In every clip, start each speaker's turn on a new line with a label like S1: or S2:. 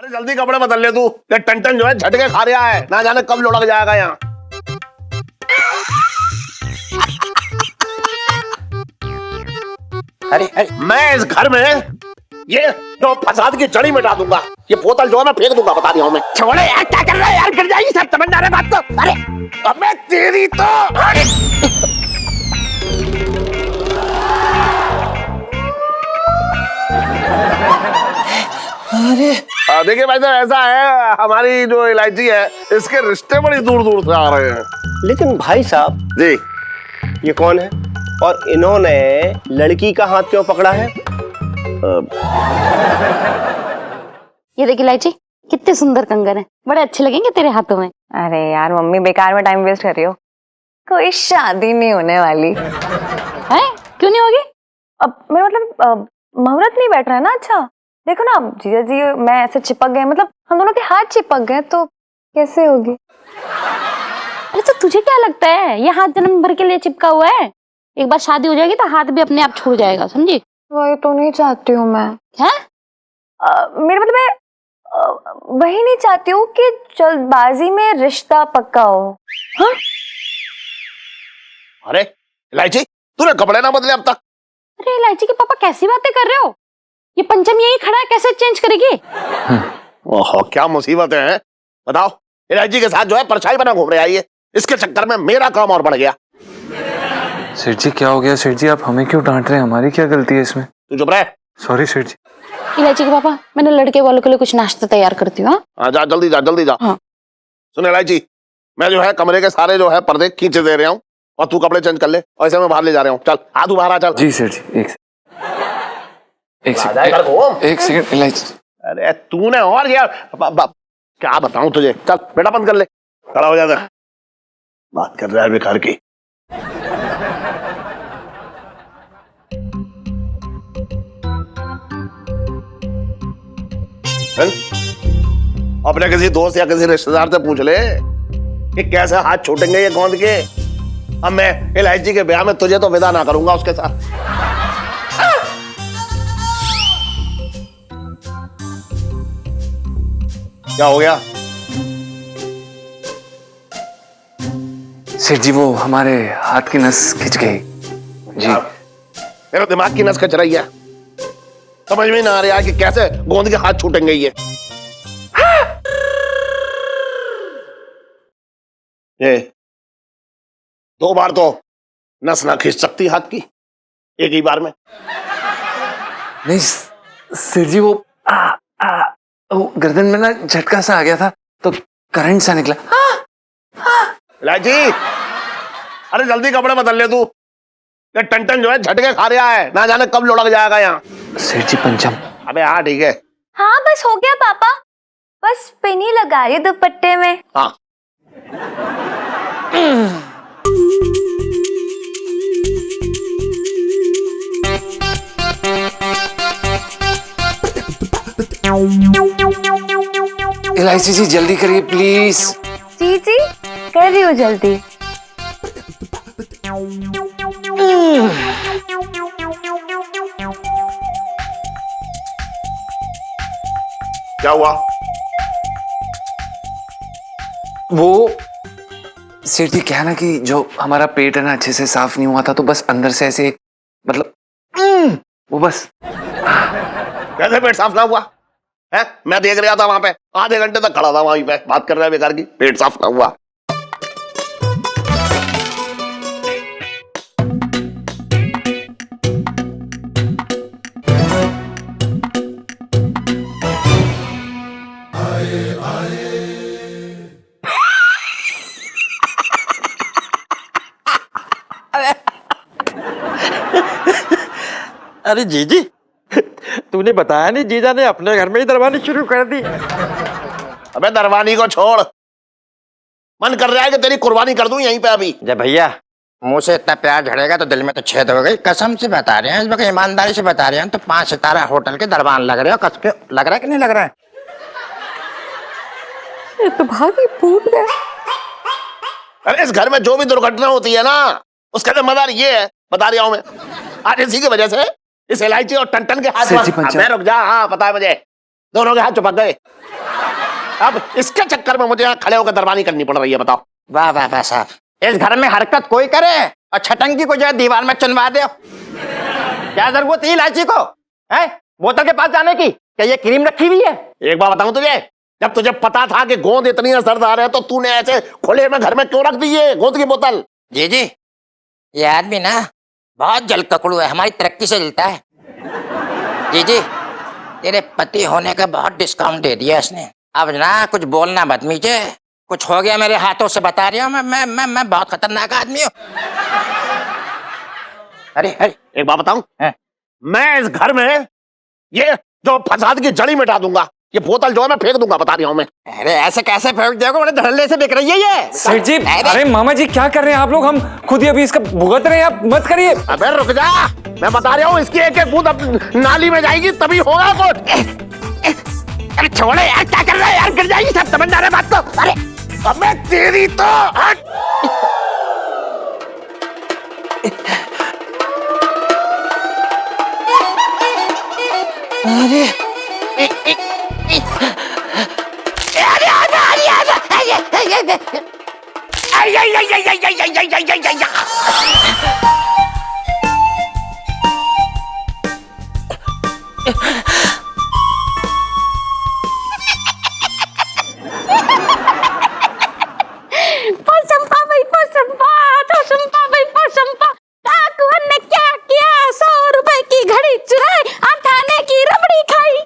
S1: अरे जल्दी कपड़े बदल ले तू, ये टन जो है झटके खा रहा है, ना जाने कब लुढ़क जाएगा यहाँ।
S2: अरे
S1: मैं इस घर में ये जो फसाद की जड़ी मिटा दूंगा। ये बोतल जो है मैं फेंक दूंगा, बता रहा हूँ मैं।
S2: छोड़े यार, क्या कर रहा है यार, गिर जाएगी सब, समझ ना रहे बात को। अरे
S1: अबे तेरी तो देखिए भाई साहब, ऐसा है हमारी जो इलायची है इसके रिश्ते बड़ी दूर दूर से आ रहे हैं।
S3: लेकिन भाई साहब
S1: जी
S3: ये कौन है और इन्होंने लड़की का हाथ क्यों पकड़ा है?
S4: ये देख इलायची, कितने सुंदर कंगन है, बड़े अच्छे लगेंगे तेरे हाथों में।
S5: अरे यार मम्मी, बेकार में टाइम वेस्ट कर रही हो। कोई शादी नहीं होने वाली
S4: है? क्यों नहीं होगी?
S5: अब मेरा मतलब मुहूर्त नहीं बैठ रहा है ना। अच्छा देखो ना, जीजा जी मैं ऐसे चिपक गए, मतलब हम दोनों के हाथ चिपक गए, तो कैसे होगी?
S4: अरे तो तुझे क्या लगता है ये हाथ जन्म भर के लिए चिपका हुआ है? एक बार शादी हो जाएगी तो हाथ भी अपने आप छूट जाएगा, समझी?
S5: वही तो नहीं चाहती हूँ मैं।
S4: है?
S5: मेरा मतलब मैं वही नहीं चाहती हूँ कि जल्दबाजी में रिश्ता पक्का हो। हाँ?
S1: अरे इलायची, तूने कपड़े ना बदले अब तक।
S4: अरे इलायची के पापा कैसी बातें कर रहे हो? ये पंचम यही खड़ा है, कैसे चेंज करेगी?
S1: ओहो क्या मुसीबत है। बताओ, इलायची के साथ जो है परछाई बना घूम रहे आई है, इसके चक्कर में मेरा काम और बढ़ गया।
S6: सेठ जी क्या हो गया? सेठ जी आप हमें क्यों डांट रहे हैं? हमारी क्या गलती है इसमें?
S1: तू चुप रह।
S6: सॉरी सेठ जी।
S4: इलायची के पापा, मैंने लड़के वालों के लिए कुछ नाश्ता तैयार करती हूँ।
S1: हाँ जा, जल्दी जा जल्दी जा।
S4: हाँ।
S1: सुन इलायची, मैं जो है कमरे के सारे जो है पर्दे खींचे दे रहा हूँ और तू कपड़े चेंज कर ले, और ऐसे मैं बाहर ले जा रहा हूँ। चल आ तू बाहर आ, चल।
S6: जी सेठ जी, एक सेकंड इलायची।
S1: अरे तूने और यार क्या बताऊं तुझे। चल बेटा बंद कर ले, खड़ा हो जाता। बात कर रहा है बेकार की। अपने किसी दोस्त या किसी रिश्तेदार से पूछ ले कि कैसे हाथ छूटेंगे ये गोंद के। अब मैं इलायची के ब्याह में तुझे तो विदा ना करूंगा उसके साथ। क्या हो गया?
S6: सेठ जी वो हमारे हाथ की नस खिंच गई जी।
S1: मेरे दिमाग की नस खिंच रही है, समझ में ना आ रहा कि कैसे गोंद के हाथ छूटेंगे ये। ये 2 बार तो नस ना खींच सकती हाथ की एक ही बार में।
S6: नहीं सेठ जी वो गर्दन में ना झटका सा आ गया था तो करंट सा निकला।
S1: इलायची, अरे जल्दी कपड़े बदल ले तू, ये टन जो है झटके खा रहा है, ना जाने कब लुढ़क जाएगा यहाँ।
S6: सेठ जी पंचम।
S1: अबे हाँ ठीक है।
S5: हाँ बस हो गया पापा, बस पिन ही लगा रही दुपट्टे में।
S1: हाँ
S6: इलायची जी जल्दी करिए प्लीज।
S5: जी जी कर रही हूँ जल्दी।
S1: क्या हुआ?
S6: वो सेठ जी क्या है ना कि जो हमारा पेट है ना अच्छे से साफ नहीं हुआ था, तो बस अंदर से ऐसे मतलब वो बस।
S1: कैसे पेट साफ ना हुआ है? मैं देख रहा था वहां पे, आधे घंटे तक खड़ा था वहीं पे, बात कर रहा है बेकार की, पेट साफ ना हुआ।
S2: अरे जीजी, तूने बताया नहीं जीजा ने अपने घर में ही दरवानी शुरू कर दी।
S1: अबे दरवानी को छोड़, मन कर रहा है कि तेरी कुर्बानी कर दूं यहीं पे अभी।
S2: जब भैया मुंह से इतना प्यार झड़ेगा तो दिल में तो छेद हो गई। कसम से बता रहे हैं, इस वक्त ईमानदारी से बता रहे हैं, तो 5 सितारा होटल के दरबान लग रहे हो। कस के लग रहा है कि नहीं लग रहा है?
S5: ये तो भागी फूट गया।
S1: अरे इस घर में जो भी दुर्घटना होती है ना, उसका जिम्मेदार ये है, बता रहा हूं मैं। आज इसी की वजह से इस इलायची और टन के हाथ।
S6: सेठ जी पंचम।
S1: रुक जा, हाँ पता है मुझे, दोनों के हाथ चिपक गए। अब इसके चक्कर में मुझे यहाँ खड़े होकर दरबानी करनी पड़ रही है, बताओ।
S2: वाह वाह वाह साहब, इस घर में हरकत कोई करे और छटंकी को जो है दीवार में चुनवा दो। क्या जरूरत है इलायची को, है बोतल के पास जाने की? क्या ये क्रीम रखी हुई है?
S1: एक बात बताऊं तुझे, जब तुझे पता था कि गोंद इतनी असरदार है तो तूने ऐसे खुले में घर में क्यों रख दी ये गोंद की बोतल?
S2: जी जी, ये आदमी ना बहुत जल ककड़ू है, हमारी तरक्की से जलता है। जी जी, तेरे पति होने का बहुत डिस्काउंट दे दिया इसने। अब ना कुछ बोलना बदमीजे, कुछ हो गया मेरे हाथों से बता रही हूँ, मैं बहुत खतरनाक आदमी हूँ। अरे अरे
S1: एक बात बताऊं,
S2: हाँ।
S1: मैं इस घर में ये जो फसाद की जड़ी मिटा दूंगा, ये बोतल जो है मैं फेंक दूंगा, बता रही हूँ मैं।
S2: अरे ऐसे कैसे फेंक दोगे, बड़े धड़ल्ले से बिक रही है ये।
S6: सेठ जी, अरे मामा जी क्या कर रहे हैं आप लोग? हम खुद ही अभी इसका भुगत रहे हैं, आप मत करिए।
S1: अबे रुक जा, मैं बता रहा हूँ, इसकी एक एक बूंद अब नाली में जाएगी तभी होगा कुछ।
S2: अरे छोड़ो यार, क्या कर रहे हो यार, गिर जाएगी सब, समझ आ रहा है बात तो। अरे
S1: अबे तेरी तो हट।
S4: पोसंपा भाई पोसंपा, पोसंपा भाई पोसंपा। डाकुअन ने क्या किया? 100 रुपए की घड़ी चुराई, आठाने की रबड़ी खाई।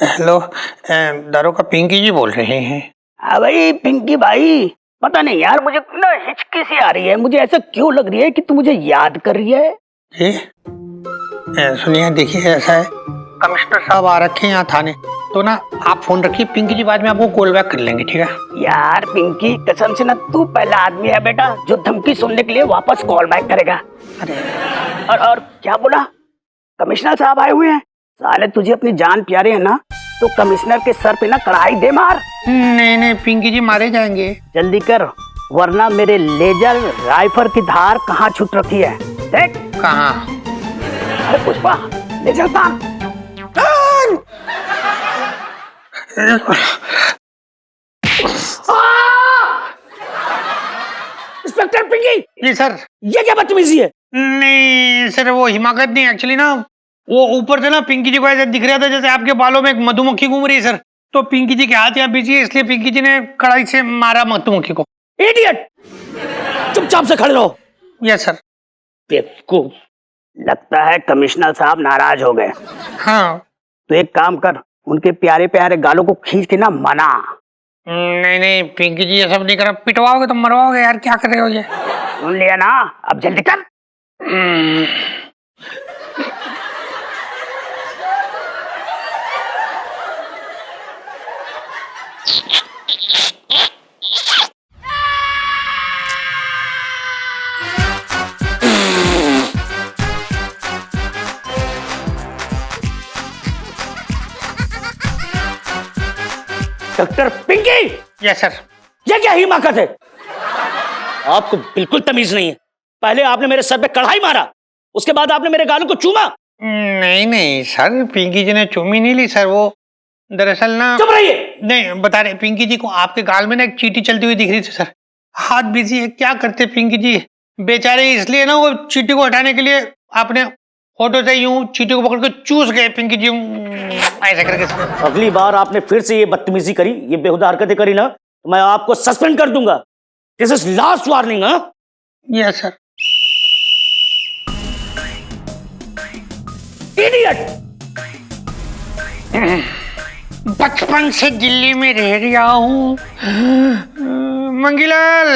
S7: हेलो, दारोगा पिंकी जी बोल रहे हैं?
S8: हाँ भाई पिंकी भाई, पता नहीं यार मुझे ना हिचकी सी आ रही है, मुझे ऐसा क्यों लग रही है कि तू मुझे याद कर रही है।
S7: जी सुनिए, देखिए ऐसा है, कमिश्नर साहब आ रखे हैं यहाँ थाने, तो ना आप फोन रखिए, पिंकी जी बाद में आपको कॉल बैक कर लेंगे, ठीक है?
S8: यार पिंकी कसम से ना, तू पहला आदमी है बेटा जो धमकी सुनने के लिए वापस कॉल बैक करेगा।
S7: अरे
S8: और क्या बोला? कमिश्नर साहब आए हुए हैं? साले तुझे अपनी जान प्यारे है ना, तो कमिश्नर के सर पे ना कढ़ाई दे मार।
S7: नहीं नहीं, पिंकी जी मारे जाएंगे।
S8: जल्दी कर, वरना मेरे लेजर राइफल की धार कहाँ छूट रखी है देख।
S7: कहाँ?
S8: अरे पुष्पा ले चलता। इंस्पेक्टर पिंकी।
S7: जी सर।
S8: ये क्या बदतमीजी है?
S7: नहीं सर, वो हिमाकत नहीं, एक्चुअली ना वो ऊपर से ना पिंकी जी को ऐसे दिख रहा था जैसे आपके बालों में एक मधुमक्खी घूम रही है सर, तो पिंकी जी के हाथ यहाँ बिजी है, इसलिए पिंकी जी ने कड़ाई से मारा मधुमक्खी को।
S8: इडियट, चुपचाप से खड़े रहो।
S7: Yes sir.
S8: बेवकूफ, लगता है कमिश्नर साहब नाराज हो गए।
S7: हाँ।
S8: तो एक काम कर, उनके प्यारे प्यारे गालों को खींच के ना मना।
S7: नहीं नहीं पिंकी जी, ये सब नहीं करा, पिटवाओगे तो मरवाओगे यार, क्या कर रहे हो ये?
S8: सुन लिया ना, अब जल्दी कर। डॉक्टर पिंकी।
S7: Yes sir.
S8: ये क्या हिमाकत है? आपको बिल्कुल तमीज नहीं है। पहले आपने मेरे सर पे कढ़ाई मारा, उसके बाद आपने मेरे गालों को चूमा।
S7: नहीं नहीं सर, पिंकी जी ने चूमी नहीं ली सर, वो दरअसल ना।
S8: चुप रहिए।
S7: नहीं बता रहे, पिंकी जी को आपके गाल में ना एक चींटी चलती हुई दिख रही थी सर, हाथ बिजी है, क्या करते पिंकी जी बेचारे, इसलिए ना वो चींटी को हटाने के लिए आपने फोटो से यूं चींटी को पकड़ के चूस गए पिंकी जी ऐसे करके सर।
S8: अगली बार आपने फिर से ये बदतमीजी करी, ये बेहुदा हरकतें करी ना, तो मैं आपको सस्पेंड कर दूंगा। This is last warning. हाँ
S7: यस सर।
S8: इडियट।
S7: बचपन से दिल्ली में रह रहा हूँ मंगीलाल।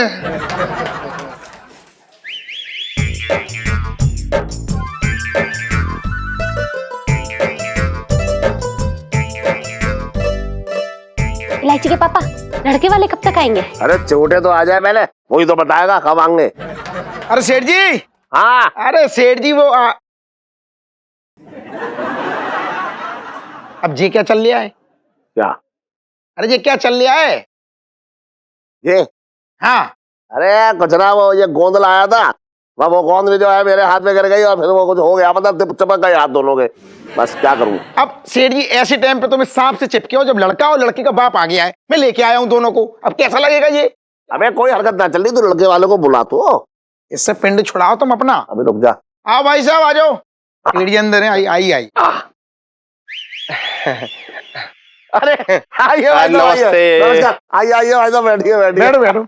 S4: इलायची के पापा, लड़के वाले कब तक आएंगे?
S1: अरे छोटे तो आ जाए पहले, वही तो बताएगा कब आएंगे।
S9: अरे सेठ जी,
S1: हाँ
S9: अरे सेठ जी वो अब जी क्या चल लिया है?
S1: क्या?
S9: अरे ये क्या चल लिया है?
S1: ये
S9: हाँ
S1: अरे कुछ ना, वो ये गोंद लाया था, वो गोंद भी जो है मेरे हाथ में गिर गई और फिर वो कुछ हो गया, मतलब चपक गए हाथ दोनों के। बस क्या करूं।
S9: अब सेठ जी ऐसे टाइम पे तो मैं सांप से चिपके हो, जब लड़का और लड़की का बाप आ गया है, मैं लेके आया हूँ दोनों को, अब कैसा लगेगा ये?
S1: अबे कोई हरकत ना चल रही तो लड़के वालों को बुला तो।
S9: इससे पिंड छुड़ाओ तुम अपना।
S1: अभी रुक जा।
S9: आओ भाई साहब आ जाओ, सेठ जी अंदर है। आई आई आई
S1: अरे आइए भाई साहब, आइए।
S3: नमस्ते।
S1: नमस्कार। आइए आइए भाई साहब, बैठिए बैठिए।
S9: बैठो बैठो।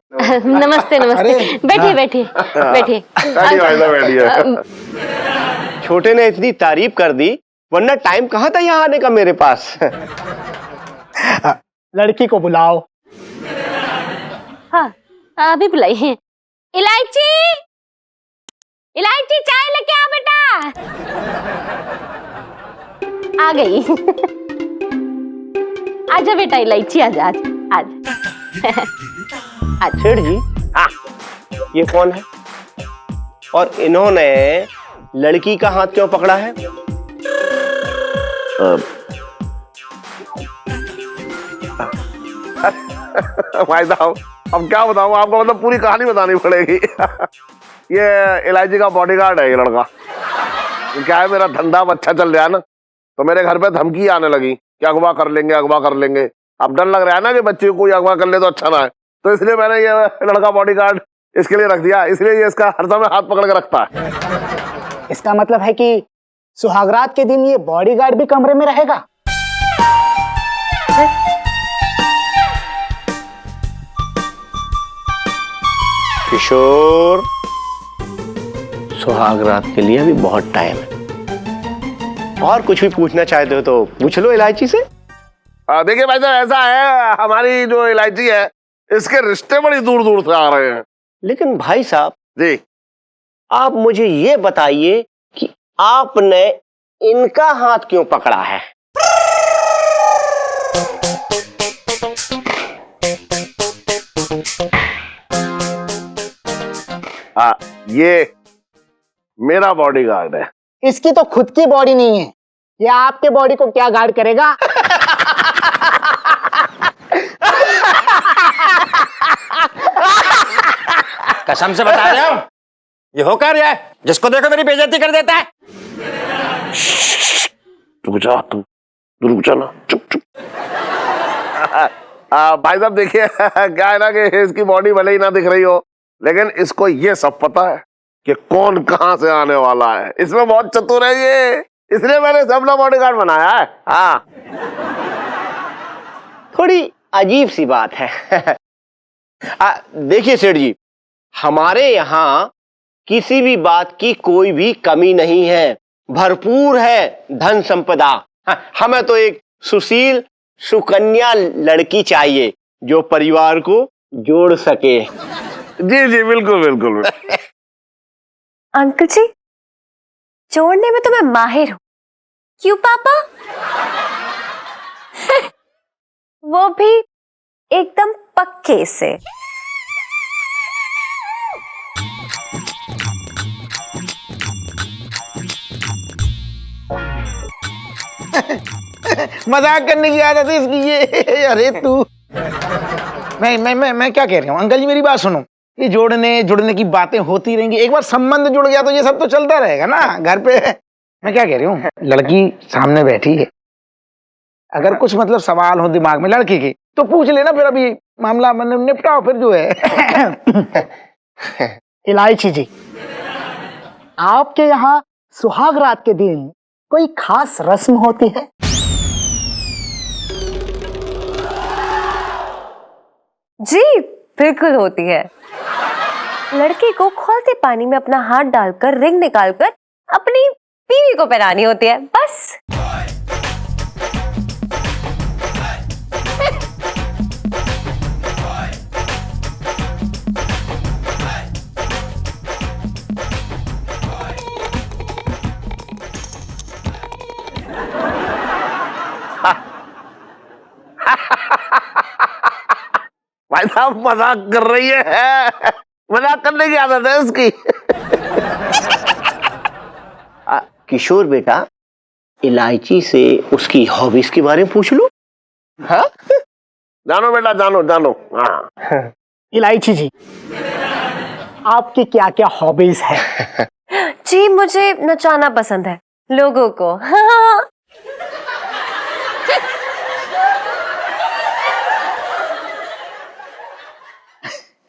S4: नमस्ते नमस्ते,
S9: अरे,
S4: बैठिए बैठिए बैठिए।
S1: बैठिए भाई साहब, बैठिए।
S3: छोटे ने इतनी तारीफ कर दी, वरना टाइम कहाँ था यहाँ आने का मेरे पास।
S9: लड़की को बुलाओ।
S4: हाँ अभी बुलाइए। इलायची, इलायची चाय लेके आ बेटा। आ गई। आजा बेटा इलायची, आजा आजा आजा।
S3: सेठ जी,
S1: हाँ
S3: ये कौन है और इन्होंने लड़की का हाथ क्यों पकड़ा है?
S1: भाई साहब अब क्या बताऊं आपको, मतलब पूरी कहानी बतानी पड़ेगी। ये इलायची का बॉडीगार्ड है ये लड़का। क्या है, मेरा धंधा अच्छा चल रहा है ना, तो मेरे घर पे धमकी आने लगी कि अगवा कर लेंगे, अगवा कर लेंगे। अब डर लग रहा है ना कि बच्चे को कोई अगवा कर ले तो अच्छा ना है, तो इसलिए मैंने ये लड़का बॉडीगार्ड इसके लिए रख दिया, इसलिए ये इसका हर समय हाथ पकड़ के रखता है।
S8: इसका मतलब है कि सुहागरात के दिन ये बॉडीगार्ड भी कमरे में रहेगा?
S3: किशोर, सुहागरात के लिए अभी बहुत टाइम है, और कुछ भी पूछना चाहते हो तो पूछ लो इलायची से।
S1: देखिए भाई साहब, ऐसा है हमारी जो इलायची है इसके रिश्ते बड़ी दूर दूर से आ रहे हैं।
S3: लेकिन भाई साहब
S1: जी,
S3: आप मुझे ये बताइए कि आपने इनका हाथ क्यों पकड़ा है?
S1: ये मेरा बॉडीगार्ड है।
S8: इसकी तो खुद की बॉडी नहीं है, ये आपके बॉडी को क्या गार्ड करेगा?
S2: कसम से बता रहे हो, ये हो क्या रहा है? जिसको देखो मेरी बेइज्जती कर देता है।
S1: रुक जा तू, रुक जा ना, चुप चुप। भाई साहब देखिए, क्या है ना कि इसकी बॉडी भले ही ना दिख रही हो, लेकिन इसको ये सब पता है कि कौन कहां से आने वाला है। इसमें बहुत चतुर है ये, इसलिए मैंने इसे अपना बॉडीगार्ड बनाया है। हाँ
S3: थोड़ी अजीब सी बात है। देखिए सेठ जी, हमारे यहाँ किसी भी बात की कोई भी कमी नहीं है, भरपूर है धन संपदा। हमें तो एक सुशील सुकन्या लड़की चाहिए जो परिवार को जोड़ सके।
S1: जी जी बिल्कुल बिल्कुल।
S5: अंकल जी, जोड़ने में तो मैं माहिर हूँ। क्यों पापा? वो भी एकदम पक्के से।
S9: मजाक करने की आदत है इसकी ये। अरे तू, मैं क्या कह रही हूँ अंकल जी, मेरी बात सुनो। ये जोड़ने जुड़ने की बातें होती रहेंगी, एक बार संबंध जुड़ गया तो ये सब तो चलता रहेगा ना घर पे। मैं क्या कह रही हूँ, लड़की सामने बैठी है, अगर कुछ मतलब सवाल हो दिमाग में लड़की के तो पूछ लेना, फिर अभी मामला निपटाओ फिर जो है।
S8: इलायची जी, आपके यहाँ सुहाग रात के दिन कोई खास रस्म होती है?
S5: जी बिल्कुल होती है। लड़की को खौलते पानी में अपना हाथ डालकर रिंग निकालकर अपनी बीवी को पहनानी होती है, बस।
S1: भाई साहब मजाक कर रही है, मजाक करने की आदत है उसकी।
S3: किशोर बेटा, इलायची से उसकी हॉबीज के बारे में पूछ लो। हाँ
S1: जानो बेटा, जानो जानो। हाँ
S8: इलायची जी, आपकी क्या क्या हॉबीज है?
S5: जी मुझे नचाना पसंद है लोगों को। हाँ।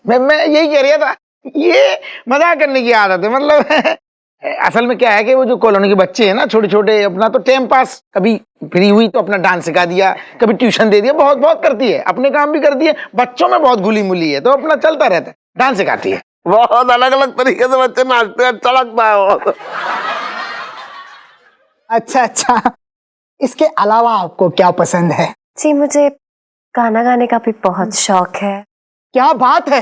S9: मैं यही कह रहा था, ये मजाक करने की आदत है। मतलब असल में क्या है कि वो जो कॉलोनी के बच्चे हैं ना, छोटे छोटे, अपना तो टाइम पास, कभी फ्री हुई तो अपना डांस सिखा दिया, कभी ट्यूशन दे दिया, बहुत बहुत करती है, अपने काम भी करती है, बच्चों में बहुत घुली मुली है, तो अपना चलता रहता है, डांस सिखाती है।
S1: बहुत अलग अलग तरीके से बच्चे नाचते हैं, अच्छा लगता है वो।
S8: अच्छा अच्छा, इसके अलावा आपको क्या पसंद है?
S5: जी मुझे गाना गाने का भी बहुत शौक है।
S8: क्या बात है,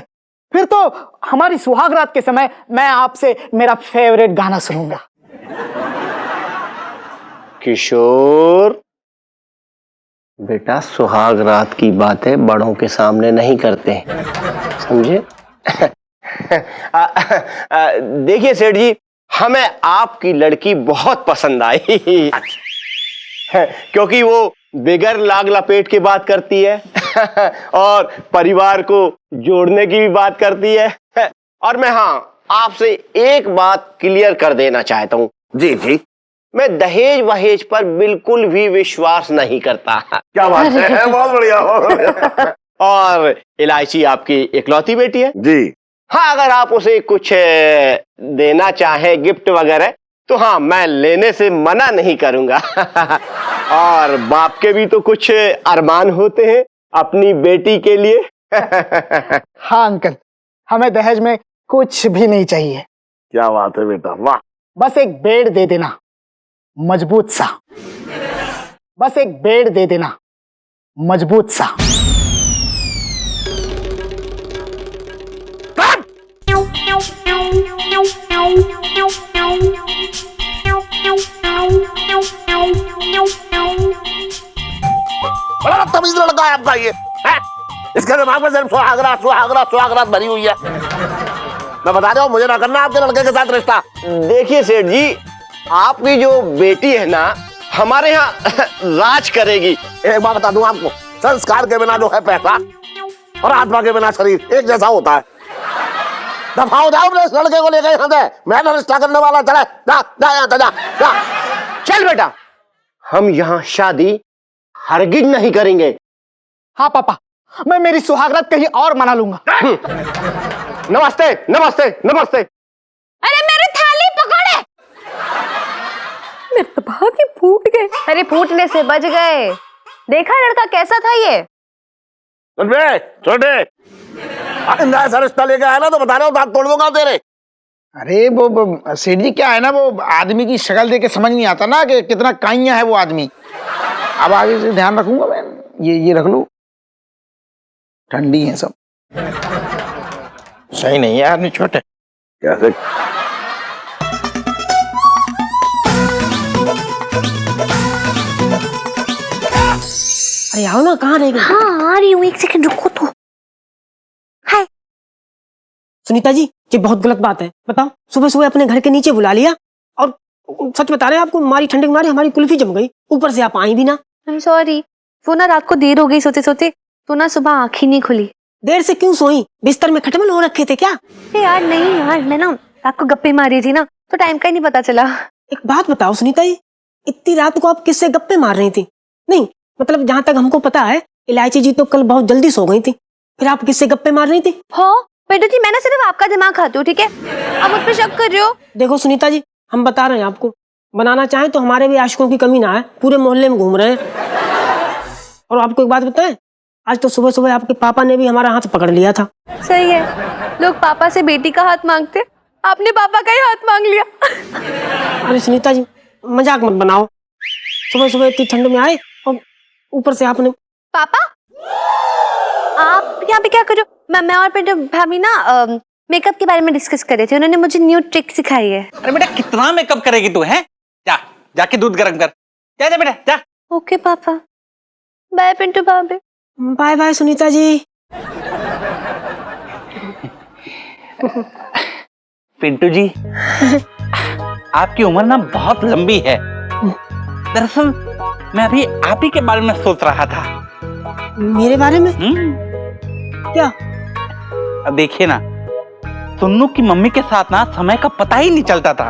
S8: फिर तो हमारी सुहाग रात के समय मैं आपसे मेरा फेवरेट गाना सुनूंगा।
S3: किशोर बेटा, सुहाग रात की बातें बड़ों के सामने नहीं करते, समझे? देखिए सेठ जी, हमें आपकी लड़की बहुत पसंद आई, क्योंकि वो बिगर लाग लपेट के बात करती है और परिवार को जोड़ने की भी बात करती है। और मैं आपसे एक बात क्लियर कर देना चाहता हूँ।
S1: जी जी,
S3: मैं दहेज वहेज पर बिल्कुल भी विश्वास नहीं करता।
S1: क्या बात है, बहुत बढ़िया, बहुत बढ़िया।
S3: और इलायची आपकी इकलौती बेटी है
S1: जी।
S3: हाँ, अगर आप उसे कुछ देना चाहें, गिफ्ट वगैरह, तो हाँ, मैं लेने से मना नहीं करूंगा। और बाप के भी तो कुछ अरमान होते हैं अपनी बेटी के लिए।
S8: हाँ अंकल, हमें दहेज में कुछ भी नहीं चाहिए,
S1: क्या बात है बेटा, वाह।
S8: बस एक बेड दे देना मजबूत सा, बस एक बेड दे देना मजबूत सा।
S1: बड़ा तमीज लड़का है आपका ये है? इसके दिमाग में सिर्फ सुहागरात सुहागरात सुहागरात भरी हुई है। मैं बता रहा हूँ, मुझे ना करना आपके लड़के के साथ रिश्ता।
S3: देखिए सेठ जी, आपकी जो बेटी है ना, हमारे यहाँ राज करेगी।
S1: एक बात बता दूं आपको, संस्कार के बिना जो है पैसा और आत्मा के बिना शरीर एक जैसा होता है। दफा हो जाओ अपने इस लड़के को लेकर यहाँ से, मैं ना रिश्ता करने वाला। चले जा जा यहाँ से, जा जा।
S3: चल बेटा, हम यहाँ शादी हरगिज नहीं करेंगे।
S8: हाँ पापा, मैं मेरी सुहागरात कहीं और मना लूंगा।
S3: नमस्ते नमस्ते नमस्ते।
S4: अरे मेरी थाली पकड़े।
S5: मेरे तो भाग्य फूट गए। अरे फूटने से बच गए। देखा लड़का कैसा था ये?
S1: सुन बे छोटे, आइंदा ऐसा रिश्ता लेके आया ना तो बता रहा हूँ, दांत तोड़ दूंगा तेरे।
S9: अरे वो सेठ जी, क्या है ना, वो आदमी की शक्ल देख के समझ नहीं आता ना कि कितना काइया है वो आदमी। अब आगे से ध्यान रखूंगा मैं। ये रख लो, ठंडी है सब।
S2: सही नहीं है आदमी छोटे।
S1: कैसे?
S10: अरे आओ ना, कहाँ रह गए?
S4: हाँ आ रही हूँ, एक सेकंड रुको तो। हाय
S10: सुनीता जी, ये बहुत गलत बात है। बताओ, सुबह सुबह अपने घर के नीचे बुला लिया, और सच बता रहे हैं आपको, मारी ठंडी मारी हमारी कुल्फी जम गई, ऊपर से आप आई भी ना।
S4: आई एम सॉरी, वो ना रात को देर हो गई सोते सोते, तो ना सुबह आँख ही नहीं खुली।
S10: देर से क्यों सोई? बिस्तर में खटमल हो रखे थे क्या?
S4: अरे यार नहीं यार, मैं ना रात को गप्पे मारी थी ना, तो टाइम का ही नहीं पता चला।
S10: एक बात बताओ सुनीता जी, इतनी रात को आप किससे गप्पे मार रही थी? नहीं मतलब जहाँ तक हमको पता है, इलायची जी तो कल बहुत जल्दी सो गई थी, फिर आप किससे गप्पे मार रही थी?
S4: हाँ बेटू जी, मैं ना सिर्फ आपका दिमाग खाती हूँ, ठीक है? आप मुझ पे शक कर रहे हो।
S10: देखो सुनीता जी, हम बता रहे हैं आपको, बनाना चाहें तो हमारे भी आशिकों की कमी ना है, पूरे मोहल्ले में घूम रहे हैं। और आपको एक बात बताएं, आज तो सुबह सुबह आपके पापा ने भी हमारा हाथ पकड़ लिया था।
S4: सही है, लोग पापा से बेटी का हाथ मांगते, आपने पापा का ही हाथ मांग लिया।
S10: अरे सुनीता जी, मजाक मत बनाओ। सुबह सुबह इतनी ठंड में आए और ऊपर से आपने।
S4: पापा आप यहाँ पे क्या कर रहे हो? मैं और बेटा भाभी ना मेकअप के बारे में डिस्कस कर रहे थे, उन्होंने मुझे न्यू ट्रिक सिखाई है।
S11: अरे बेटा, कितना मेकअप करेगी तू? है जा, जाके दूध गर्म कर। जा जा बेटा जा।
S4: ओके पापा, बाय पिंटू भाभी।
S10: Bye bye Sunita ji.
S11: पिंटू जी, आपकी उम्र ना बहुत लंबी है। दरअसल मैं अभी आप ही के बारे में सोच रहा था।
S10: मेरे बारे में क्या?
S11: अब देखिए ना, सुन्नू की मम्मी के साथ ना समय का पता ही नहीं चलता था,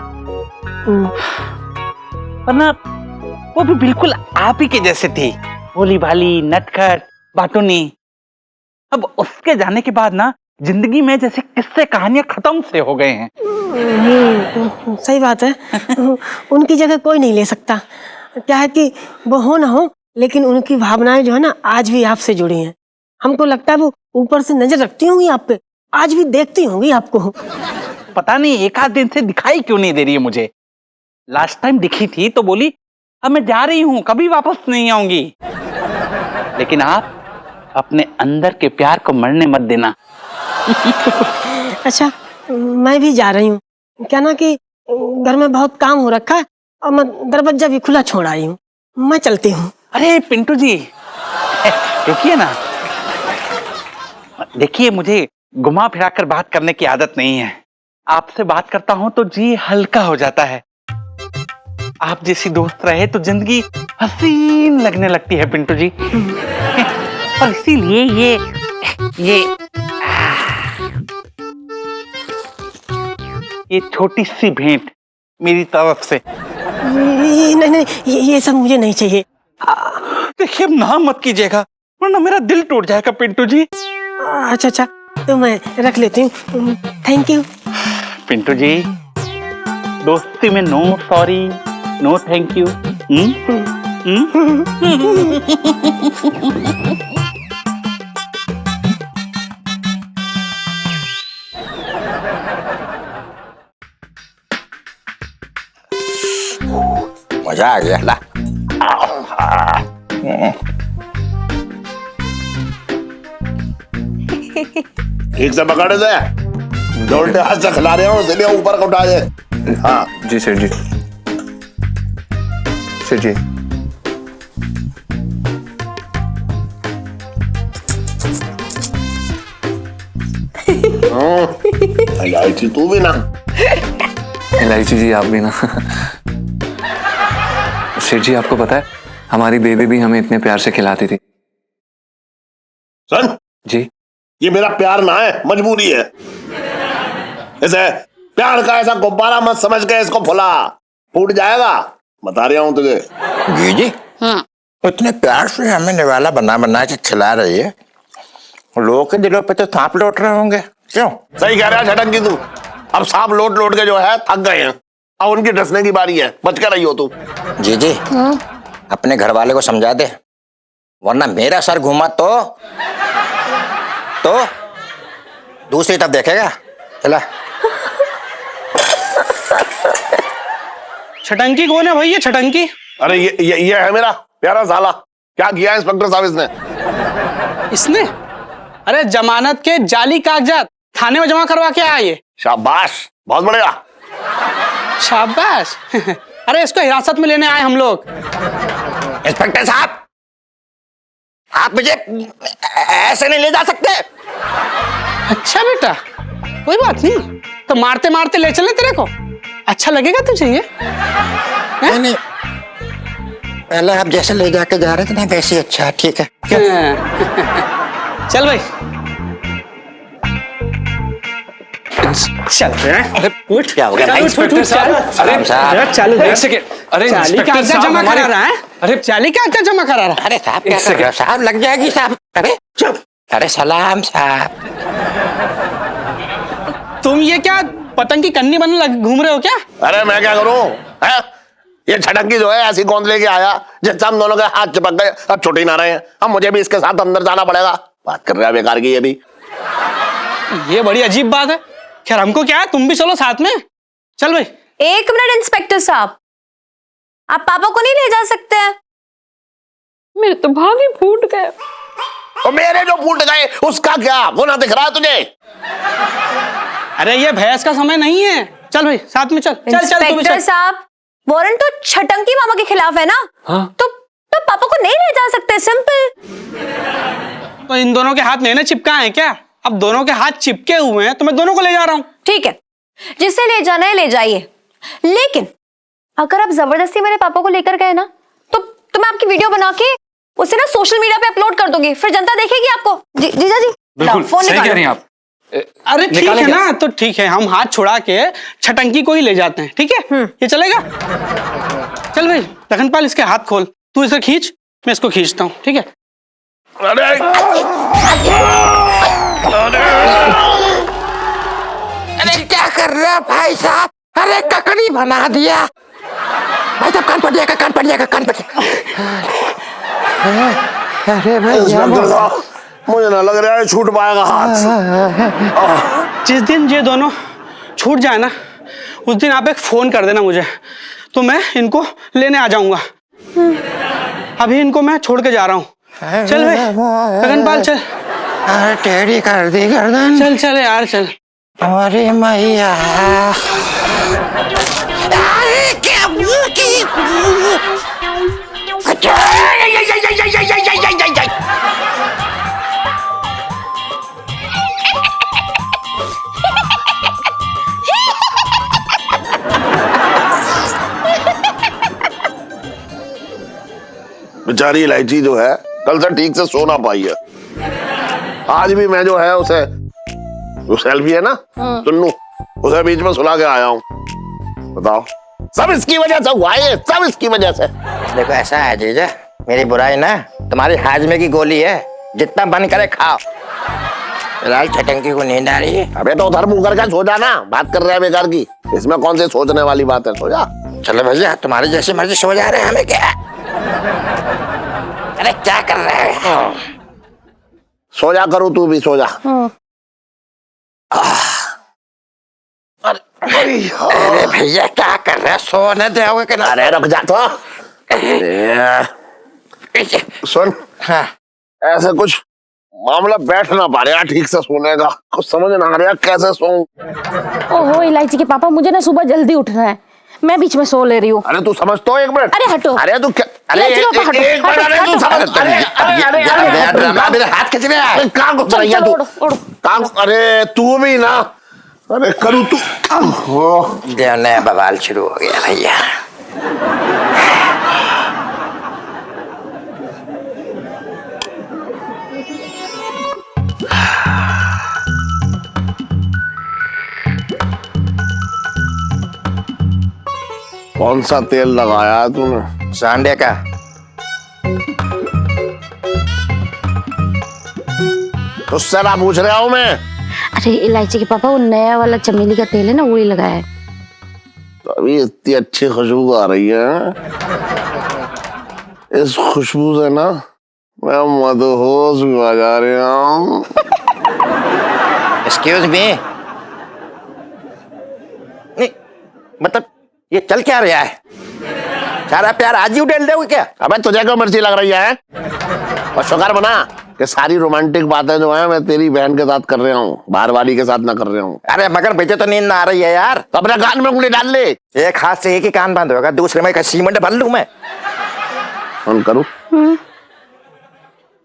S11: पर ना वो भी बिल्कुल आप ही के जैसे थी, भोली भाली, नटखट, बाटुनी। अब उसके जाने के बाद ना जिंदगी में जैसे किस्से कहानियां खत्म से हो गए हैं।
S10: सही बात है। उनकी जगह कोई नहीं ले सकता। क्या है कि वो हो ना हो, लेकिन उनकी भावनाएं जो है ना आज भी आपसे जुड़ी हैं। हमको लगता है वो ऊपर से नजर रखती होंगी आप पे, आज भी देखती होंगी आपको।
S11: पता नहीं एक आध दिन से दिखाई क्यों नहीं दे रही है मुझे। लास्ट टाइम दिखी थी तो बोली अब मैं जा रही हूं, कभी वापस नहीं आऊंगी। लेकिन आप अपने अंदर के प्यार को मरने मत देना।
S10: अच्छा, मैं भी जा रही हूँ। क्या ना कि घर में बहुत काम हो रखा है और मैं दरवाजा भी खुला छोड़ आई हूँ। मैं चलती हूँ।
S11: अरे पिंटू जी, रुकिए ना। देखिए, मुझे घुमा फिरा कर बात करने की आदत नहीं है। आपसे बात करता हूं तो जी हल्का हो जाता है। आप जैसी दोस्त रहे तो जिंदगी हसीन लगने लगती है पिंटू जी। और इसीलिए ये छोटी सी भेंट मेरी तरफ से।
S10: नहीं, ये सब मुझे नहीं चाहिए।
S11: देखिए, अब ना मत कीजिएगा वरना मेरा दिल टूट जाएगा पिंटू जी।
S10: अच्छा, तो मैं रख लेती हूँ। Thank you.
S11: पिंटू जी, दोस्ती में no sorry, no thank you.
S2: मजा आ गया ला।
S1: ठीक से पकड़ दे, जो उल्टे हाथ से खिला रहे हो इसलिए ऊपर को उठा दे। हाँ
S6: जी सेठ जी। सेठ जी,
S1: इलायची तू भी ना।
S6: इलायची जी आप भी ना। सेठ जी, आपको पता है हमारी बेबी भी हमें इतने प्यार से खिलाती थी।
S1: सुन
S6: जी,
S1: ये मेरा प्यार ना है, मजबूरी है। इसे प्यार का ऐसा गुब्बारा मत समझ के इसको फुला, फूट जाएगा। बता रहा हूं तुझे।
S2: जी जी, इतने प्यार से हमें निवाला बना बना के खिला रही है, लोगों के दिलों पे तो सांप लौट रहे होंगे। क्यों?
S1: सही कह रहा है छटंकी तू। अब सांप लौट लौट के जो है थक गए हैं, अब उनकी डसने की बारी है। बच कर रही हो तू।
S2: जी जी, अपने घर वाले को समझा दे, वरना मेरा सर घूमा तो दूसरी तरफ देखेगा। चला।
S7: छटंकी कौन है भाई? ये छटंकी?
S1: अरे ये है मेरा प्यारा साला। क्या किया है इंस्पेक्टर साहब इसने?
S7: इसने? अरे जमानत के जाली कागजात थाने में जमा करवा के आया ये।
S1: शाबाश, बहुत बढ़िया।
S7: शाबाश। अरे इसको हिरासत में लेने आए हम लोग।
S2: इंस्पेक्टर साहब, आप मुझे ऐसे नहीं ले जा सकते।
S7: अच्छा बेटा, कोई बात नहीं, तो मारते मारते ले चले तेरे को। अच्छा लगेगा तुझे ये?
S2: नहीं, पहले आप जैसे ले जाके जा रहे थे ना वैसे ही अच्छा। ठीक है,
S7: चल भाई चल।
S2: अरे
S7: उठ,
S2: क्या हो गया भाई?
S11: इंस्पेक्टर साहब,
S2: अरे साहब,
S7: चालू
S11: एक सेकेंड। अरे
S7: चाली
S11: इंस्पेक्टर
S7: कागजात
S11: साहब,
S7: जमा
S11: हमारे-
S7: करा रहा है।
S11: अरे
S7: चाली कागजात जमा करा रहा है।
S2: अरे साहब क्या कर रहे हो? साहब लग जाएगी साहब। अरे चुप। अरे सलाम साहब।
S7: तुम ये क्या पतंग की कन्नी बनने घूम रहे हो क्या?
S1: अरे मैं क्या करूं है? ये छटंकी जो है ऐसी गोंद लेके आया जिससे हम दोनों के हाथ चिपक गए। अब छुट्टी ना रहे हैं, अब मुझे भी इसके साथ अंदर जाना पड़ेगा। बात कर रहा है बेकार की ये भी।
S7: ये बड़ी अजीब बात है। खैर हमको क्या है, तुम भी चलो साथ में। चल भाई।
S5: एक मिनट इंस्पेक्टर साहब, आप पापा को नहीं ले जा सकते हैं? मेरे तो भाग ही फूट गए।
S1: और मेरे जो फूट गए उसका क्या? वो ना दिख रहा है तुझे?
S7: अरे ये भैंस का समय नहीं है। चल भाई साथ में चल। चल चल तू भी
S5: इंस्पेक्टर
S7: चल।
S5: साहब, वारंट तो छटंकी मामा के खिलाफ है ना?
S6: हाँ।
S5: तो पापा को नहीं ले जा सकते, सिंपल।
S7: तो इन दोनों के हाथ नहीं ना चिपका है क्या? अब दोनों के हाथ चिपके हुए हैं तो मैं दोनों को ले जा रहा हूँ।
S5: ठीक है, जिसे ले जाना है ले जाइए, लेकिन अगर आप जबरदस्ती मेरे पापा को लेकर गए ना तो मैं आपकी वीडियो बना के उसे ना सोशल मीडिया पे अपलोड कर दूंगी, फिर जनता देखेगी आपको। जीजा जी
S6: बिल्कुल
S5: फोन
S6: सही कह
S5: निकालो।
S6: रही हैं आप।
S7: अरे ठीक है ना, तो ठीक है, हम हाथ छुड़ा के छटंकी को ही ले जाते हैं, ठीक है? ये चलेगा? चल भाई लखनपाल, इसके हाथ खोल, तू इसे खींच, मैं इसको खींचता हूँ, ठीक है?
S2: अरे क्या कर रहे हो भाई साहब? अरे ककड़ी बना दिया भाई साहब, कान पड़ जाएगा, कान पड़ जाएगा, कान पड़ जाएगा। अरे भैया
S1: मुझे ना लग रहा है छूट पाएगा हाथ।
S7: जिस दिन ये दोनों छूट जाए ना, उस दिन आप एक फोन कर देना मुझे, तो मैं इनको लेने आ जाऊंगा। अभी इनको मैं छोड़ के जा रहा हूँ। चल भाई लखनपाल चल।
S2: अरे टेढ़ी कर दी गर्दन।
S7: चल चल यार चल।
S2: अरे मैया, अरे क्या मुंह की
S1: बेचारी इलायची जो है कल से ठीक से सो ना पाई है। आज भी मैं जो है उसे, जो सेल्फी है ना चुन्नू, उसे बीच में सुला के आया हूँ। बताओ, सब इसकी वजह से हुआ है, सब इसकी वजह से।
S2: देखो ऐसा है जीजा, मेरी बुराई ना तुम्हारी हाजमे की गोली है, जितना मन करे खाओ। फिलहाल छटंकी को नींद आ रही है।
S1: अबे तो उधर मुंह करके सो जा ना, बात कर रहे हैं बेकार की, इसमें कौन सी सोचने वाली बात है, सो जा।
S2: चलो भैया तुम्हारी जैसी मर्जी सो जा रहे हैं, हमें क्या? अरे क्या कर रहे हैं?
S1: सो जा, करूँ तू भी सो जा।
S2: अरे भैया क्या कर रहे हैं, सोने दोगे कि ना?
S1: अरे रुक जा तो। सुन,
S2: हाँ।
S1: ऐसे कुछ मामला बैठ ना पा रहा ठीक से सोने का, कुछ समझ ना आ रहा कैसे सोऊं।
S4: ओहो इलायची के पापा, मुझे ना सुबह जल्दी उठना है, मैं बीच में सो ले रही हूँ।
S1: अरे तू समझ तो, एक मिनट।
S4: अरे हटो।
S1: अरे तू क्या, अरे
S4: इलायची के पापा, हटो,
S1: एक मिनट, अरे तू समझ, अरे
S2: मेरे हाथ खींच रहे हैं।
S1: कहाँ घुस रही है तू? कहाँ? अरे तू भी ना, अरे करूँ तू।
S2: नया बवाल शुरू हो गया भैया।
S1: कौन सा तेल लगाया तूने?
S2: सांडे का।
S1: उससे ना पूछ रहा हूँ मैं।
S4: अरे इलायची के पापा, वो नया वाला चमेली का तेल है ना, वही लगाया है।
S1: अभी इतनी अच्छी खुशबू आ रही है, इस खुशबू से ना मैं मदहोश हुआ जा रहा हूँ।
S2: एक्सक्यूज मी, नहीं मतलब ये चल क्या रहा है? सारा प्यार आज ही उड़ेल दोगे क्या?
S1: अबे तुझे क्यों मिर्ची लग रही है? और शुक्र बना कि सारी रोमांटिक बातें जो है मैं तेरी बहन के साथ कर रहा हूँ, बाहर वाली के साथ ना कर रहा हूँ।
S2: अरे मगर मुझे तो नींद ना आ रही है यार।
S1: तो अपने कान में उंगली डाल ले।
S2: एक हाथ से एक ही कान बंद होगा, दूसरे में सीमेंट भर लूं मैं।
S1: फोन करूँ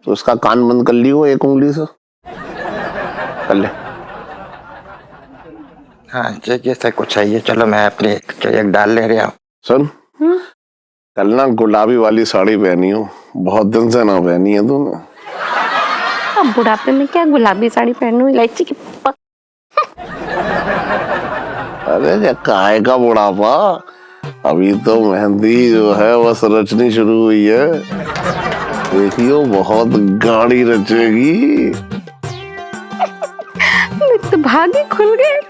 S1: तो उसका कान बंद कर लियो एक उंगली से, कर ले।
S2: हाँ जैसे कुछ चाहिए, चलो मैं अपनी एक डाल ले रहा हूँ।
S1: सुन, कल ना गुलाबी वाली साड़ी पहनी हूँ, बहुत दिन से ना पहनी है तूने।
S4: अब बुढ़ापे में क्या गुलाबी साड़ी पहनूं इलायची के पापा?
S1: अरे क्या काय का बुढ़ापा, अभी तो मेहंदी जो है बस रचनी शुरू हुई है, देखियो बहुत गाड़ी रचेगी।
S4: तो भागे खुल गए।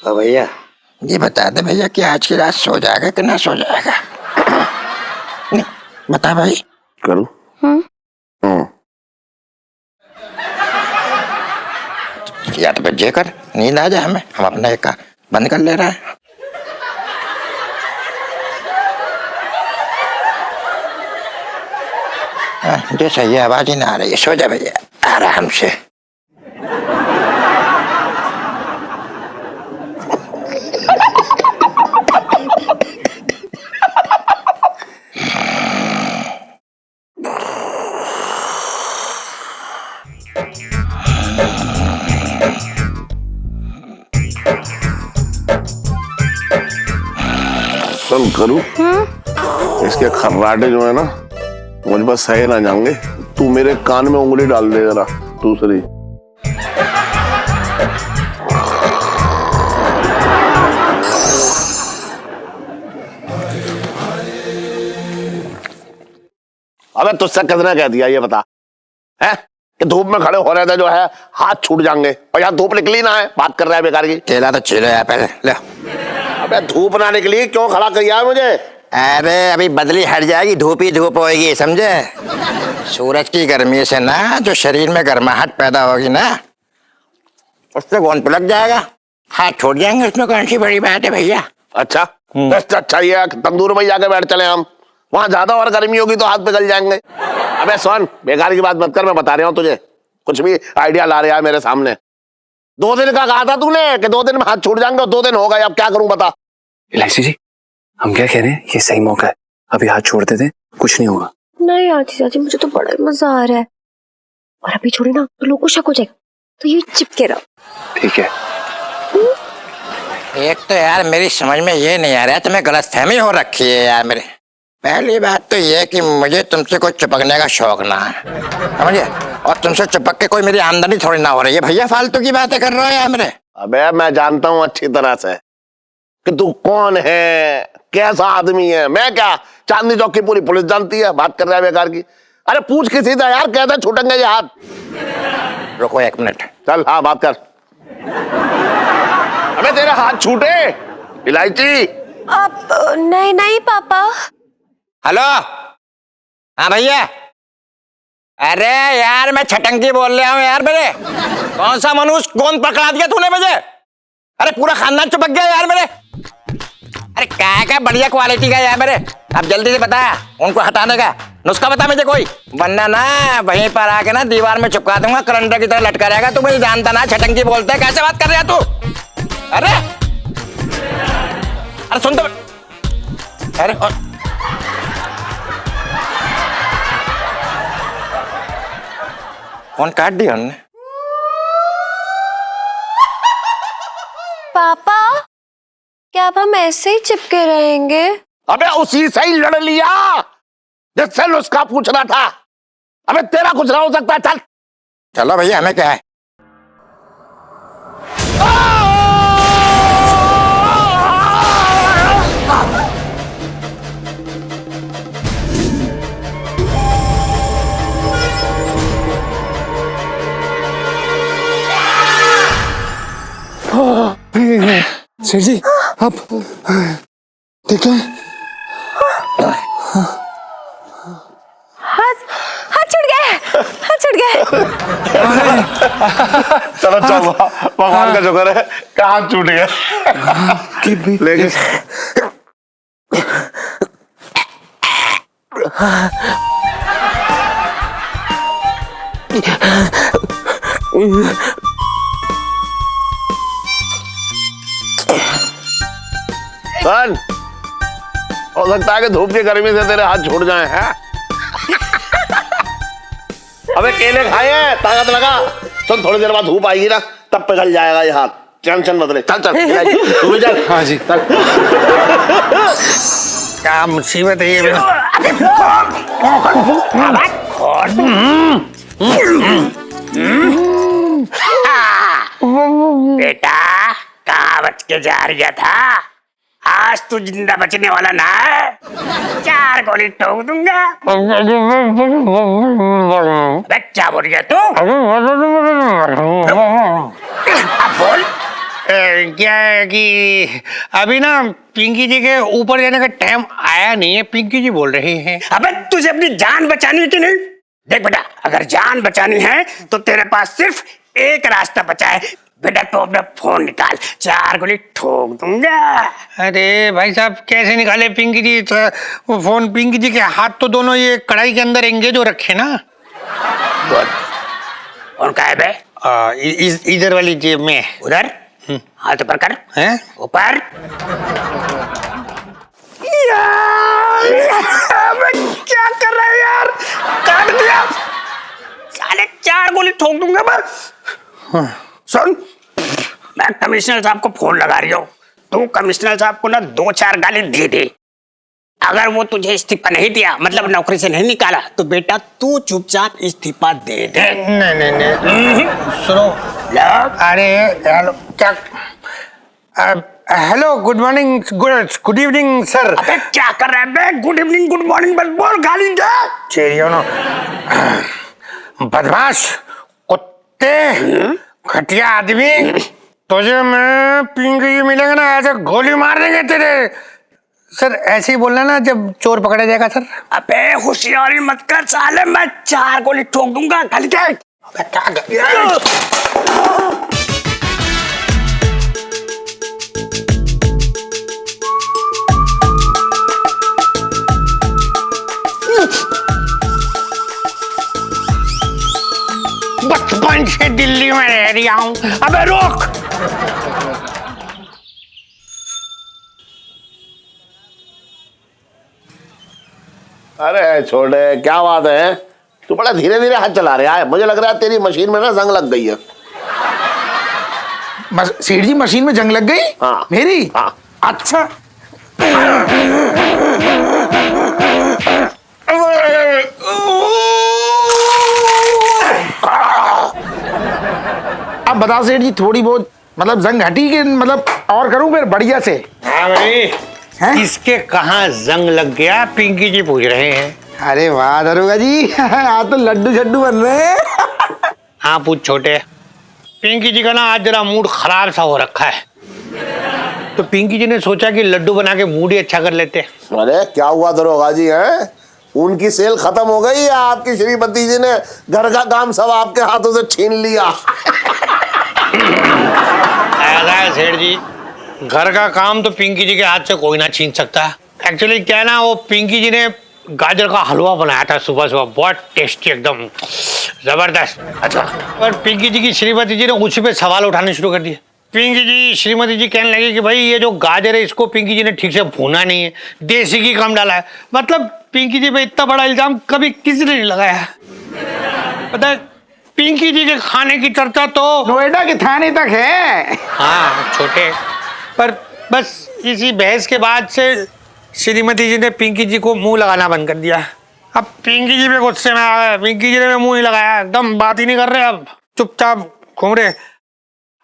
S2: तो भैया ये बता दे भैया कि आज की रात सो जाएगा कि ना सो जाएगा? नहीं बता भाई।
S1: करूं?
S2: या तो बच्चे कर, नींद आ जाए हमें, हम अपना एक बंद कर ले रहे हैं। जो सही है, आवाज ही ना आ रही है, सो जा भैया आराम से।
S1: पसंद करूं, इसके खर्राटे जो है ना मुझ पर सहे ना जाएंगे। तू मेरे कान में उंगली डाल दे जरा दूसरी। अबे तुझसे किसने कह दिया ये बता है कि धूप में खड़े हो रहे थे जो है हाथ छूट जाएंगे, और यहाँ धूप निकली ना है, बात कर रहा है बेकार की।
S2: केला तो छीलो यार पहले ले।
S1: अबे धूप ना निकली क्यों खड़ा किया है मुझे?
S2: अरे अभी बदली हट जाएगी, धूप ही धूप होगी, समझे? सूरज की गर्मी से ना जो शरीर में गर्माहट पैदा होगी ना, उससे कौन लग जाएगा, हाथ छोड़ जाएंगे, उसमें कौन सी बड़ी बात है भैया।
S1: अच्छा अच्छा ये तंदूर में जाके बैठ चले हम, वहां ज्यादा और गर्मी होगी तो हाथ पिघल जाएंगे। अबे सुन, बेकार की बात मत कर, मैं बता रहा हूँ तुझे, कुछ भी आइडिया ला रहा है मेरे सामने। 2 दिन का कहा था तूने कि 2 दिन में हाथ छूट जाएंगे, और 2 दिन हो गए, अब क्या करूं बता।
S6: इलायची जी, हम क्या कह रहे हैं, ये सही मौका है, अभी हाथ छोड़ देते, कुछ नहीं होगा।
S5: नहीं आती चाची, मुझे तो बड़ा मजा आ रहा है, और अभी छोड़ी ना तो लोगों को शक हो जाएगा, तो ये चिपके रहो।
S6: ठीक है।
S2: एक तो यार मेरी समझ में ये नहीं आ रहा है, तुम्हें गलतफहमी हो रखी है यार मेरे। पहली बात तो ये कि मुझे तुमसे कोई चिपकने का शौक ना है, समझे? और तुमसे चिपक के कोई मेरी आमदनी थोड़ी ना हो रही है भैया, फालतू की बातें कर रहे हो यार मेरे।
S1: अबे मैं जानता हूँ अच्छी तरह से कि तू कौन है, कैसा आदमी है। मैं क्या, चांदनी चौक की पूरी पुलिस जानती है, बात कर रहा है बेकार की। अरे पूछ किसी से यार, कहता छूटेंगे ये हाथ।
S2: रुको 1 मिनट।
S1: चल हाँ बात कर। अबे तेरे हाथ छूटे इलायची।
S5: अब नहीं नहीं पापा।
S2: हेलो, हाँ भैया। अरे यार मैं छटंकी बोल रहा हूँ यार मेरे। कौन सा मनुष्य, कौन पकड़ा दिया तूने मुझे? अरे पूरा खानदान चिपक गया यार मेरे। अरे क्या बढ़िया क्वालिटी का यार मेरे। अब जल्दी से बता, उनको हटाने का नुस्खा बता मुझे कोई, वरना ना वहीं पर आके ना दीवार में चिपका दूंगा, करंट की तरह लटका रहेगा। तू मुझे जानता ना, छटंकी बोलते है, कैसे बात कर रहा तू? अरे अरे सुन तो, अरे फोन काट दिया उन्होंने।
S5: पापा क्या अब हम ऐसे ही चिपके रहेंगे?
S1: अबे उसी से ही लड़ लिया जिससे नुस्खा पूछना था। अबे तेरा कुछ ना हो सकता, चल।
S2: चलो भैया, हमें क्या है।
S6: सेठ जी आप देख लो।
S5: हाथ छूट गए, हाथ छूट गए।
S1: चलो चल, भगवान का शुक्र है कि हाथ छूट गया। लेकिन सन, हो सकता है कि धूप की गर्मी से तेरे हाथ छूट जाए हैं। अबे केले खाए हैं, ताकत लगा। सुन, थोड़ी देर बाद धूप आएगी ना, तब पिघल जाएगा ये हाथ, टेंशन मत ले। चल चल तू भी चल।
S6: हाँ जी
S1: चल।
S7: क्या मुसीबत है ये?
S8: बेटा कहाँ बच के जा रहा था? आज तू जिंदा बचने वाला ना है, 4 गोली ठोक दूंगा। क्या बोल रहा तू? अब बोल।
S7: क्या है कि अभी ना पिंकी जी के ऊपर जाने का टाइम आया नहीं है, पिंकी जी बोल रही हैं।
S8: अबे तुझे अपनी जान बचानी है कि नहीं? देख बेटा, अगर जान बचानी है तो तेरे पास सिर्फ एक रास्ता बचा है। बेटा तो अपना फोन निकाल, 4 गोली ठोक दूंगा।
S7: अरे भाई साहब कैसे निकाले पिंकी जी वो फोन? पिंकी जी के हाथ तो दोनों ये कढ़ाई के अंदर एंगेज हो रखे ना।
S8: फोन कहाँ है बे?
S7: इधर वाली जेब में।
S8: उधर हाथ ऊपर कर।
S7: हैं?
S8: ऊपर। क्या कर रहा है यार? काट दिया साले, 4 गोली ठोक दूंगा मैं। सुन, मैं कमिश्नर साहब को फोन लगा रही हूँ, तू कमिश्नर साहब को ना 2-4 गाली दे दे। अगर वो तुझे इस्तीफा नहीं दिया, मतलब नौकरी से नहीं निकाला, तो बेटा तू चुपचाप इस्तीफा दे दे।
S7: नहीं सुनो। अरे हेलो, क्या hello, good morning, good evening sir.
S8: अबे क्या कर रहा है बे? गुड इवनिंग गुड मॉर्निंग बस बोल, गाली दे।
S7: चेरियो नो, बदमाश कुत्ते, घटिया आदमी, तुझे मैं पिंगी मिलेगा ना, ऐसे गोली मार देंगे तेरे। सर ऐसे ही बोलना ना जब चोर पकड़ा जाएगा सर।
S8: अबे होशियारी मत कर साले, मैं 4 गोली ठोक दूंगा, गाली दे। अबे क्या कर रहा है?
S7: बचपन से दिल्ली में रह रहा हूँ। अबे रोक।
S1: अरे छोटे, क्या बात है, तू बड़ा धीरे धीरे हाथ चला रहा है। मुझे लग रहा है तेरी मशीन में ना जंग लग गई है।
S9: सेठ जी मशीन में जंग लग गई?
S1: हाँ।
S9: मेरी?
S1: हाँ।
S9: अच्छा। अब बताओ सेठ जी, थोड़ी बहुत मतलब जंग हटी कि मतलब और करूं फिर बढ़िया से?
S7: हाँ भाई,
S9: हैं?
S7: किसके कहाँ जंग लग गया पिंकी जी पूछ रहे हैं।
S9: अरे वाह दरोगा जी, आज तो लड्डू छड्डू बन रहे हैं।
S7: हाँ पूछ छोटे। पिंकी जी का ना आज जरा मूड खराब सा हो रखा है, तो पिंकी जी ने सोचा कि लड्डू बना के मूड ही अच्छा कर लेते।
S1: अरे क्या हुआ दरोगा जी, है उनकी सेल खत्म हो गई या आपकी श्रीमती जी ने घर का काम सब आपके हाथों से छीन लिया?
S7: ऐसा है सेठ जी, घर का काम तो पिंकी जी के हाथ से कोई ना छीन सकता। एक्चुअली क्या है ना, वो पिंकी जी ने गाजर का हलवा बनाया था सुबह सुबह, बहुत टेस्टी, एकदम जबरदस्त। अच्छा, और पिंकी जी की श्रीमती जी ने उसी पे सवाल उठाने शुरू कर दिए। पिंकी जी श्रीमती जी कहने लगी कि भाई ये जो गाजर है इसको पिंकी जी ने ठीक से भूना नहीं है, देसी घी कम डाला है। मतलब पिंकी जी पे इतना बड़ा इल्जाम कभी किसी ने नहीं लगाया। पता है, पिंकी जी के खाने की चर्चा तो
S9: नोएडा के थाने तक है।
S7: हाँ छोटे, पर बस इसी बहस के बाद से श्रीमती जी ने पिंकी जी को मुंह लगाना बंद कर दिया। अब पिंकी जी भी गुस्से में आ गए, पिंकी जी ने मुंह नहीं लगाया, एकदम बात ही नहीं कर रहे, अब चुपचाप घूम रहे।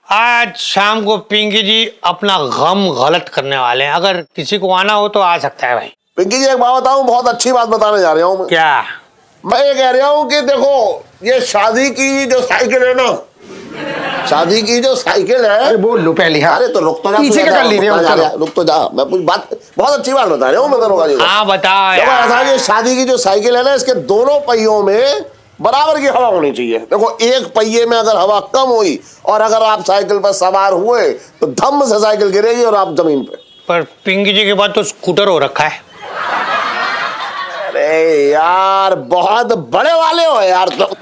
S7: आज शाम को पिंकी जी अपना गम गलत करने वाले हैं, अगर किसी को आना हो तो आ सकता है भाई।
S1: पिंकी जी एक बात बताऊं, बहुत अच्छी बात बताने जा रहा हूं मैं।
S7: क्या?
S1: मैं ये कह रहा हूं कि देखो, ये शादी की जो साइकिल है ना, शादी की जो साइकिल है।
S9: अरे बोल लो पहले। हाँ,
S1: अरे तो रुक तो जा,
S9: पीछे का कर ले रहे हो, चलो।
S1: रुक तो जा, मैं कुछ बात, बहुत अच्छी बात बता रहा हूँ मैं दरोगा जी को।
S7: हाँ बताओ
S1: देखो
S7: यार।
S1: ऐसा है, ये शादी की जो साइकिल है ना, इसके दोनों पहियों में बराबर की हवा होनी चाहिए। देखो एक पहिए में अगर हवा कम हुई और अगर आप साइकिल पर सवार हुए तो धम्म से साइकिल गिरेगी और आप जमीन पे।
S7: पर पिंकी जी के बाद तो स्कूटर हो रखा है।
S1: अरे यार बहुत बड़े वाले हो यार तुम।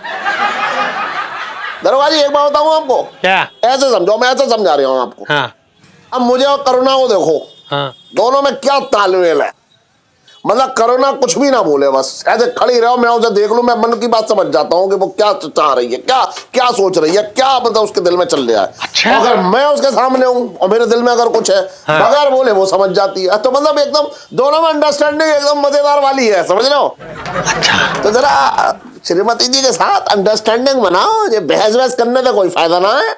S1: दरोगा जी एक बात बताऊं आपको।
S7: क्या?
S1: ऐसे समझो, मैं ऐसे समझा रहा हूँ आपको।
S7: हाँ
S1: अब मुझे और करुणा को देखो,
S7: हाँ,
S1: दोनों में क्या तालमेल है। मतलब करुणा कुछ भी ना बोले, बस ऐसे खड़ी रहो, मैं उसे देख लूं, मैं मन की बात समझ जाता हूँ कि वो क्या चाह रही है, क्या क्या सोच रही है, क्या मतलब उसके दिल में चल रहा है।
S7: अच्छा।
S1: अगर मैं उसके सामने हूँ और मेरे दिल में अगर कुछ है,
S7: हाँ।
S1: बगैर बोले वो समझ जाती है। तो मतलब एकदम दोनों में अंडरस्टैंडिंग एकदम मजेदार वाली है, समझ रहे हो?
S7: अच्छा।
S1: तो जरा श्रीमती जी के साथ अंडरस्टैंडिंग बनाओ, ये बहस वहस करने का कोई फायदा ना है।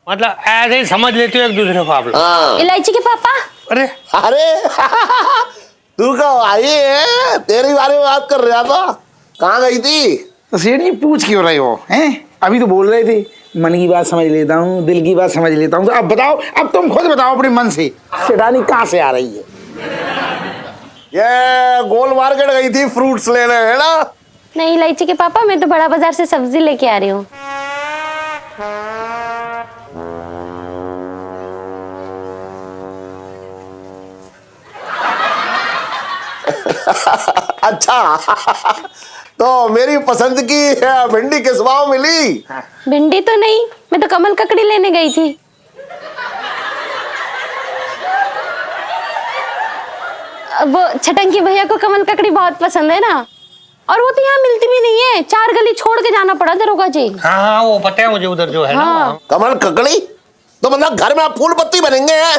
S7: मतलब ऐसे ही समझ लेते हो एक दूसरे को आप लोग।
S1: हाँ।
S4: इलायची के पापा।
S7: अरे
S1: अरे तू कब आई है? तेरे बारे में बात कर रहा था, कहाँ गई थी?
S9: तो सेठ जी पूछ क्यों रहे हो? हैं अभी तो बोल रहे थे मन की बात समझ लेता हूँ, दिल की बात समझ लेता हूँ। तो अब बताओ, अब तुम खुद बताओ अपने मन से, सेठानी कहाँ से आ रही है?
S1: ये गोल मार्केट गई थी फ्रूट्स लेने, है ना?
S4: नहीं इलायची के पापा, मैं तो बड़ा बाजार से सब्जी लेके आ रही हूँ।
S1: अच्छा तो मेरी पसंद की भिंडी किस भाव मिली?
S4: भिंडी तो नहीं, मैं तो कमल ककड़ी लेने गई थी। वो छटंकी भैया को कमल ककड़ी बहुत पसंद है ना, और वो तो यहाँ मिलती भी नहीं है, 4 गली छोड़ के जाना पड़ा दरोगा जी।
S7: हाँ हाँ वो पता है मुझे, उधर जो है
S4: हाँ।
S7: ना।
S1: कमल ककड़ी तो मतलब घर में आप फूल पत्ती बनेंगे हैं?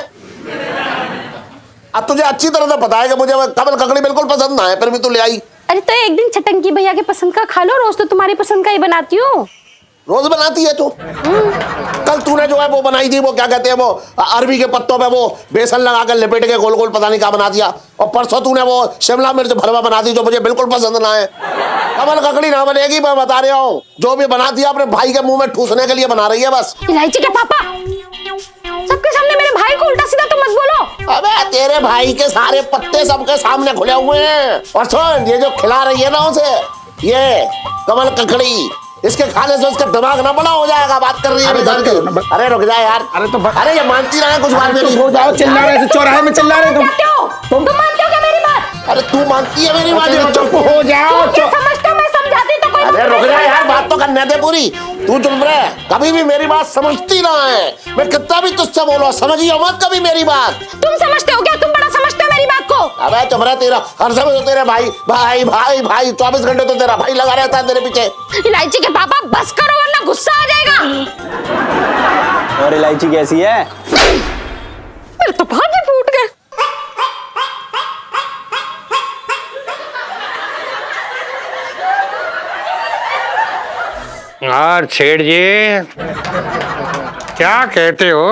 S1: अब तुझे अच्छी तरह से पता है कि मुझे कमल ककड़ी बिल्कुल पसंद ना है, फिर भी तू ले आई।
S4: अरे तो एक दिन छटंकी भैया के पसंद का खा लो, रोज तो तुम्हारी पसंद का ही बनाती हूँ।
S1: रोज बनाती है तू? कल तूने जो है वो बनाई थी, वो क्या कहते हैं वो अरबी के पत्तों पे वो बेसन लगा कर लिपेट के गोल गोल पता नहीं क्या बना दिया। और परसों तूने वो शिमला मिर्च भरवा बना दी जो मुझे बिल्कुल पसंद ना है। कमल ककड़ी ना बनेगी, मैं बता रहा हूँ। जो भी बना दिया अपने भाई के मुंह में ठूसने के लिए बना रही है बस।
S4: इलायची के पापा, सबके सामने मेरे भाई को उल्टा सीधा तो मत बोलो।
S1: अबे तेरे भाई के सारे पत्ते सबके सामने खुले हुए हैं। और सुन, ये जो खिला रही है ना उसे, ये कमल ककड़ी, इसके खाने से उसका दिमाग ना बड़ा हो जाएगा। बात कर रही है अरे रुक जा यार। अरे ये मानती रहा है कुछ बात मेरी।
S9: हो जाओ, चिल्ला रहे थे चौराहे में, चिल्ला रहे
S4: तुम मानते हो क्या मेरी बात?
S1: अरे तू मानती है मेरी बात?
S9: चुप हो जाओ।
S4: क्या समझते हो मैं समझाती तो कोई।
S1: अरे रुक जा यार, बात तो करने दे पूरी। तू चुप रहे, कभी भी मेरी बात समझती ना है। मैं कितना भी तुझसे बोलो, समझियो मत कभी मेरी बात।
S4: तुम समझते हो क्या? तुम बड़ा समझते हो मेरी बात को।
S1: अबे चुप रहे, तेरा हर समय तो तेरे भाई भाई भाई भाई 24 घंटे तो तेरा भाई लगा रहता है तेरे पीछे।
S4: इलायची के पापा बस करो वरना गुस्सा आ जाएगा।
S3: और इलायची कैसी है?
S4: मेरे तो भागे फूट गए।
S7: और सेठ जी क्या कहते हो?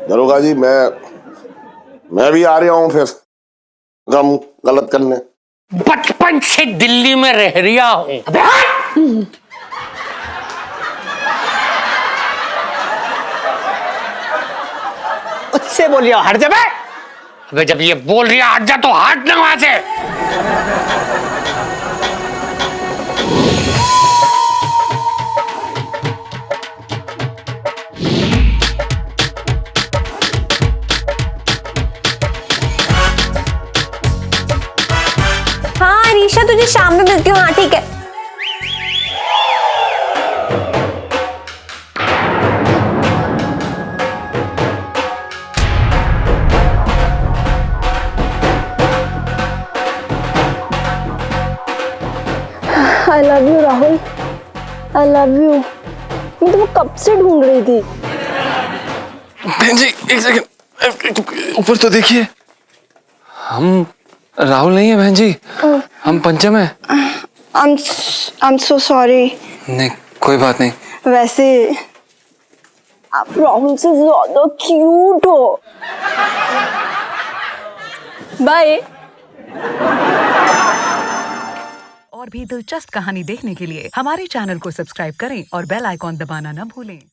S1: दरोगा जी, मैं भी आ रहा हूँ फिर गम गलत करने।
S8: बचपन से दिल्ली में रह रिया हूँ।
S3: उससे बोलियो हट जा बे।
S8: अबे जब ये बोल रही है हट जा तो हट ना वहां से।
S5: हाँ रीशा, तुझे शाम में मिलती हूँ। हाँ ठीक है।
S10: I love you Rahul, I love you. मैं तो कब से ढूंढ रही थी।
S6: बहन जी एक सेकंड, ऊपर तो देखिए। हम राहुल नहीं है बहन जी, हम पंचम है।
S5: I'm so sorry।
S6: नहीं कोई बात नहीं।
S5: वैसे आप राहुल से ज्यादा क्यूट हो। बाय।
S12: और भी दिलचस्प कहानी देखने के लिए हमारे चैनल को सब्सक्राइब करें और बेल आइकॉन दबाना न भूलें।